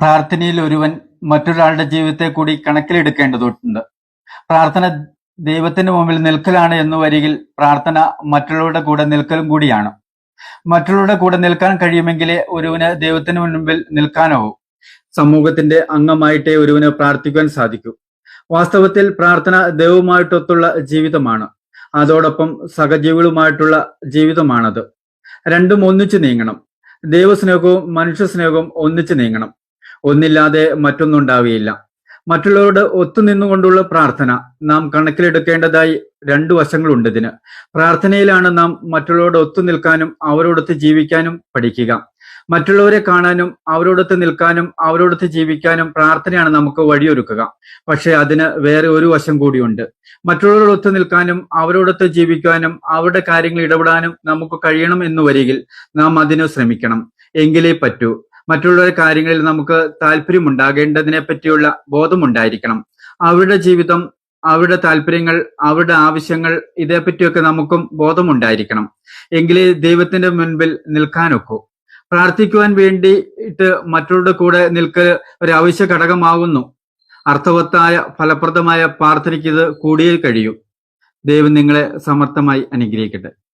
പ്രാർത്ഥനയിൽ ഒരുവൻ മറ്റൊരാളുടെ ജീവിതത്തെ കൂടി കണക്കിലെടുക്കേണ്ടതുണ്ട്. പ്രാർത്ഥന ദൈവത്തിന് മുമ്പിൽ നിൽക്കലാണ് എന്ന് വരികിൽ പ്രാർത്ഥന മറ്റുള്ളവരുടെ കൂടെ നിൽക്കലും കൂടിയാണ്. മറ്റുള്ളവരുടെ കൂടെ നിൽക്കാൻ കഴിയുമെങ്കിലേ ഒരുവന് ദൈവത്തിന് മുൻപിൽ നിൽക്കാനാവൂ. സമൂഹത്തിന്റെ അംഗമായിട്ടേ ഒരുവന് പ്രാർത്ഥിക്കുവാൻ സാധിക്കൂ. വാസ്തവത്തിൽ പ്രാർത്ഥന ദൈവവുമായിട്ടൊത്തുള്ള ജീവിതമാണ്. അതോടൊപ്പം സഹജീവികളുമായിട്ടുള്ള ജീവിതമാണത്. രണ്ടും ഒന്നിച്ചു നീങ്ങണം. ദൈവസ്നേഹവും മനുഷ്യ സ്നേഹവും ഒന്നിച്ചു നീങ്ങണം. ഒന്നില്ലാതെ മറ്റൊന്നുണ്ടാവുകയില്ല. മറ്റുള്ളവരോട് ഒത്തുനിന്നുകൊണ്ടുള്ള പ്രാർത്ഥന നാം കണക്കിലെടുക്കേണ്ടതായി രണ്ടു വശങ്ങളുണ്ട് ഇതിന്. പ്രാർത്ഥനയിലാണ് നാം മറ്റുള്ളവരോട് ഒത്തുനിൽക്കാനും അവരോടൊത്ത് ജീവിക്കാനും പഠിക്കുക. മറ്റുള്ളവരെ കാണാനും അവരോടൊത്ത് നിൽക്കാനും അവരോടൊത്ത് ജീവിക്കാനും പ്രാർത്ഥനയാണ് നമുക്ക് വഴിയൊരുക്കുക. പക്ഷെ അതിന് വേറെ ഒരു വശം കൂടിയുണ്ട്. മറ്റുള്ളവരോടൊത്ത് നിൽക്കാനും അവരോടൊത്ത് ജീവിക്കാനും അവരുടെ കാര്യങ്ങൾ ഇടപെടാനും നമുക്ക് കഴിയണം എന്ന് വരികിൽ നാം അതിന് ശ്രമിക്കണം. എങ്കിലേ പറ്റൂ. മറ്റുള്ളവരുടെ കാര്യങ്ങളിൽ നമുക്ക് താല്പര്യമുണ്ടാകേണ്ടതിനെ പറ്റിയുള്ള ബോധമുണ്ടായിരിക്കണം. അവരുടെ ജീവിതം, അവരുടെ താല്പര്യങ്ങൾ, അവരുടെ ആവശ്യങ്ങൾ, ഇതേപ്പറ്റിയൊക്കെ നമുക്കും ബോധമുണ്ടായിരിക്കണം. എങ്കിലേ ദൈവത്തിന്റെ മുൻപിൽ നിൽക്കാനൊക്കൂ. പ്രാർത്ഥിക്കുവാൻ വേണ്ടിയിട്ട് മറ്റുള്ളവരുടെ കൂടെ നിൽക്കൽ ഒരു അവശ്യ ഘടകമാകുന്നു. അർത്ഥവത്തായ ഫലപ്രദമായ പ്രാർത്ഥനയ്ക്ക് ഇത് കൂടിയേ കഴിയൂ. ദൈവം നിങ്ങളെ സമർത്ഥമായി അനുഗ്രഹിക്കട്ടെ.